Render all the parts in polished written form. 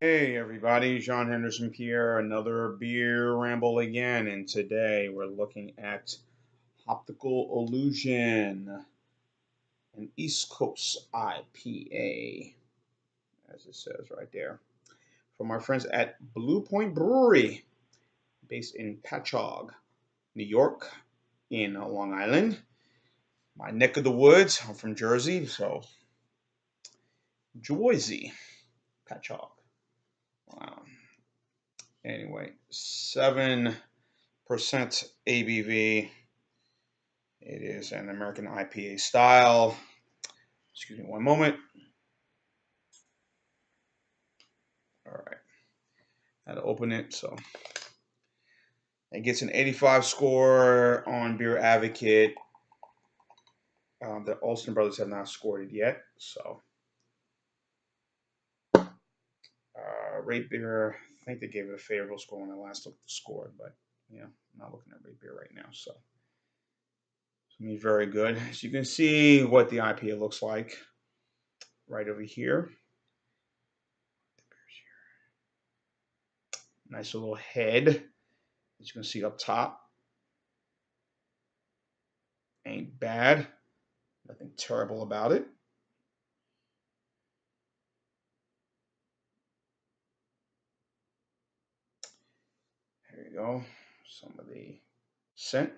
Hey everybody, John Henderson Pierre, another beer ramble again, and today we're looking at Optical Illusion, an East Coast IPA, as it says right there, from our friends at Blue Point Brewery, based in Patchogue, New York, in Long Island. My neck of the woods. I'm from Jersey, so Jersey, Patchogue. Wow. Anyway, 7% ABV. It is an American IPA style. Excuse me one moment. All right. Had to open it. So it gets an 85 score on Beer Advocate. The Olsen brothers have not scored it yet. So Rate Beer, I think they gave it a favorable score when I last looked at the score, but I'm not looking at Rate Beer right now. So it's going to be very good. As you can see what the IPA looks like right over here. Nice little head, as you can see up top. Ain't bad. Nothing terrible about it. Here you go. Some of the scent.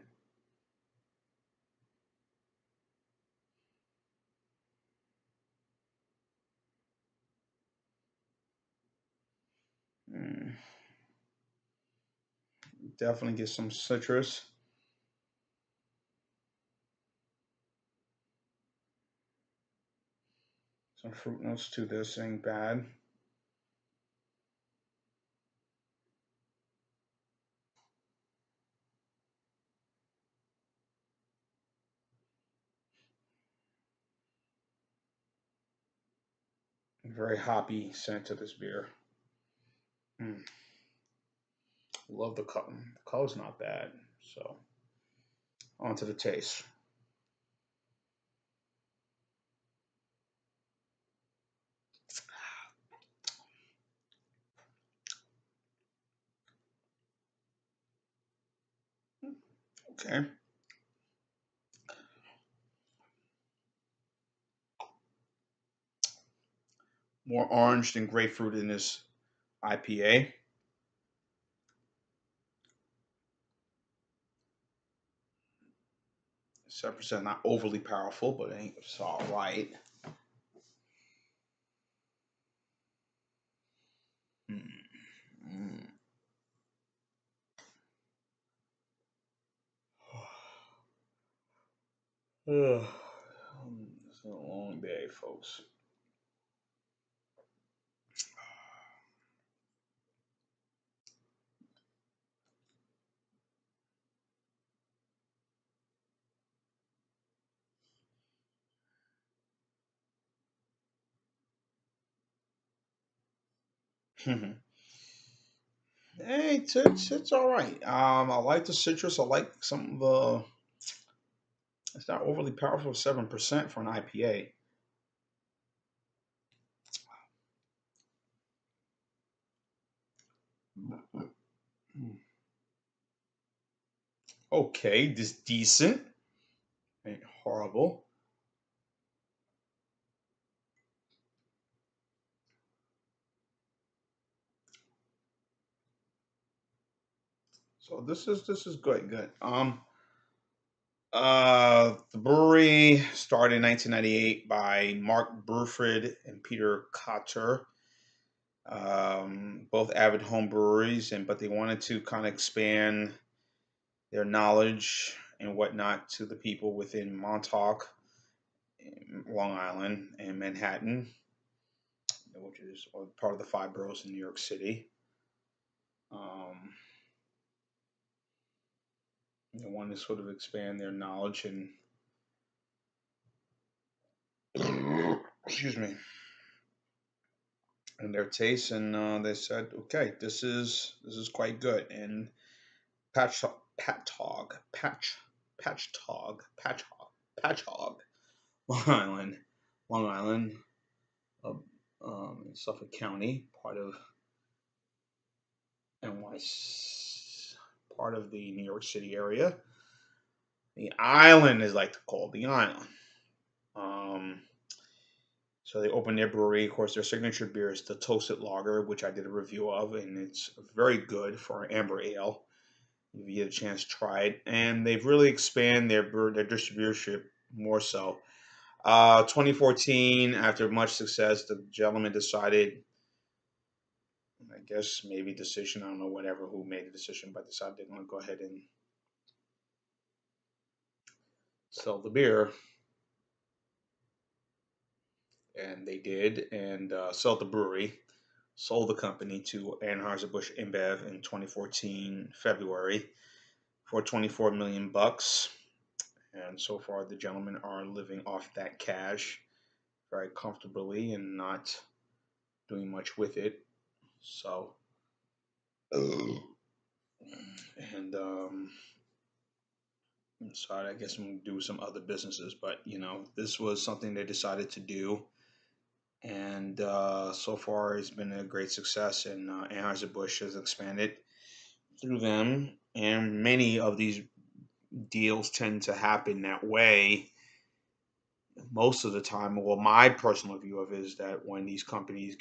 Mm, Definitely get some citrus. Some fruit notes to this. Ain't bad. Very hoppy scent to this beer. Mm. Love the color. The color's not bad. So on to the taste. Okay. More orange than grapefruit in this IPA. 7%, not overly powerful, but it's all right. Mm. Ugh. It's a long day, folks. Hey, it's all right. I like the citrus. I like some of the. It's not overly powerful. 7% for an IPA. Okay, this decent. Ain't horrible. So this is good. Good. The brewery started in 1998 by Mark Burford and Peter Cotter. Both avid home breweries, but they wanted to kind of expand their knowledge and whatnot to the people within Montauk, Long Island, and Manhattan, which is part of the five boroughs in New York City. Um, they wanted to sort of expand their knowledge and excuse me, and their taste, and they said, okay, this is quite good. And Patch Patchogue, Long Island, Long Island, uh, in Suffolk County, part of part of the New York City area. The island is like to call the island. Um, so they opened their brewery. Of course, their signature beer is the Toasted Lager, which I did a review of, and it's very good for an amber ale. If you get a chance to try it, and they've really expanded their distribution more so. 2014, after much success, the gentleman decided, I guess maybe decision, I don't know, whatever, who made the decision, but decided they're going to go ahead and sell the beer. And they did, and sold the brewery, sold the company to Anheuser-Busch InBev in 2014 February for 24 million bucks. And so far, the gentlemen are living off that cash very comfortably and not doing much with it. So, and so I guess I'm gonna do some other businesses, but this was something they decided to do, and so far it's been a great success. And Anheuser-Busch has expanded through them, and many of these deals tend to happen that way. Most of the time, well, my personal view of it is that when these companies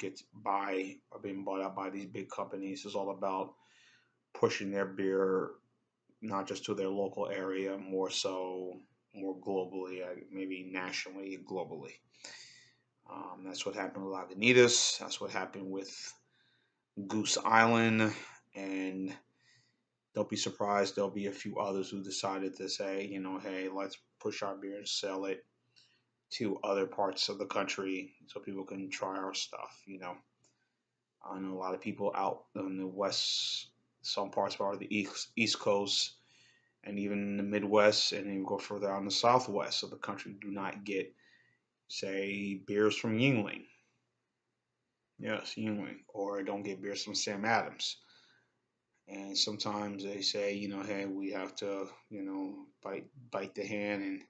are being bought out by these big companies, it's all about pushing their beer not just to their local area, more globally, maybe nationally, globally. That's what happened with Lagunitas. That's what happened with Goose Island, and don't be surprised there'll be a few others who decided to say, hey, let's push our beer and sell it to other parts of the country so people can try our stuff. I know a lot of people out in the west, some parts of the east coast, and even in the Midwest, and even go further out in the Southwest of the country, do not get, say, beers from Yingling. Yes, Yingling, or don't get beers from Sam Adams. And sometimes they say, hey, we have to, bite the hand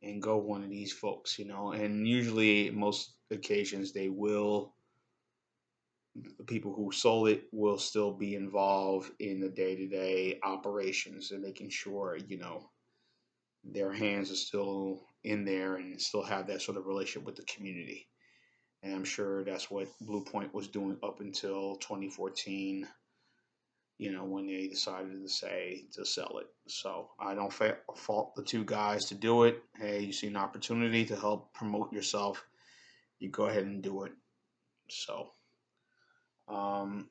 and go one of these folks, And usually, most occasions, the people who sold it will still be involved in the day-to-day operations and making sure, their hands are still in there and still have that sort of relationship with the community. And I'm sure that's what Blue Point was doing up until 2014, when they decided to sell it. So I don't fault the two guys to do it. Hey, you see an opportunity to help promote yourself, you go ahead and do it. So, um,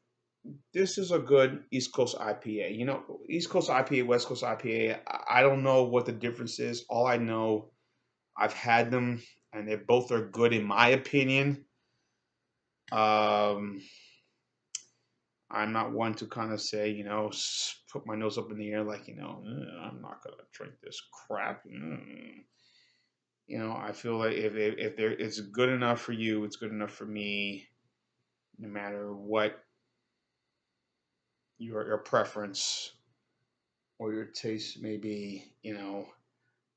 this is a good East Coast IPA. East Coast IPA, West Coast IPA, I don't know what the difference is. All I know, I've had them, and they both are good in my opinion. Um, I'm not one to kind of say, put my nose up in the air like, I'm not gonna drink this crap. I feel like if it's good enough for you, it's good enough for me, no matter what your preference or your taste may be,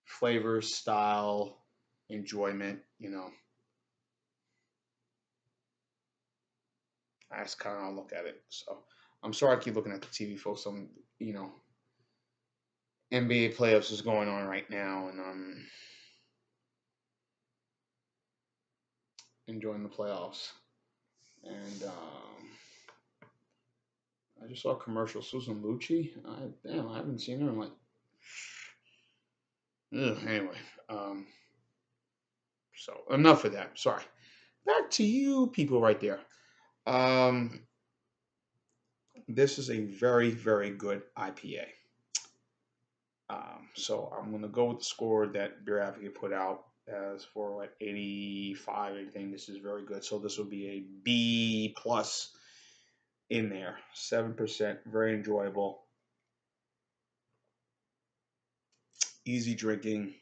flavor, style, enjoyment, that's kind of how I look at it. So I'm sorry I keep looking at the TV, folks. NBA playoffs is going on right now, and I'm enjoying the playoffs. And I just saw a commercial. Susan Lucci. I haven't seen her in like. Anyway, so enough of that. Sorry. Back to you people right there. Um, this is a very, very good IPA. So I'm going to go with the score that Beer Advocate put out as for 85, anything. This is very good. So this will be a B plus in there. 7%, very enjoyable. Easy drinking.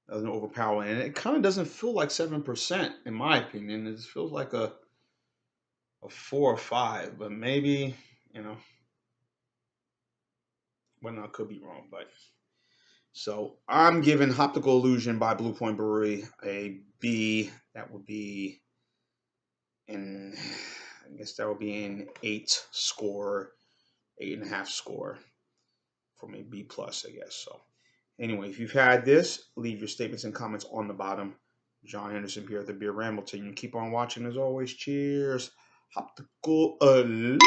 Doesn't overpower. And it kind of doesn't feel like 7%, in my opinion. It just feels like a 4 or 5, but maybe, well, no, I could be wrong, but so I'm giving Hoptical Illusion by Blue Point Brewery a B. That would be in, guess that would be an 8 score, 8.5 score from a B plus, I guess. So anyway, if you've had this, leave your statements and comments on the bottom. John Henderson here at the Beer Ramble. Till you keep on watching as always. Cheers. Hoptical illusion.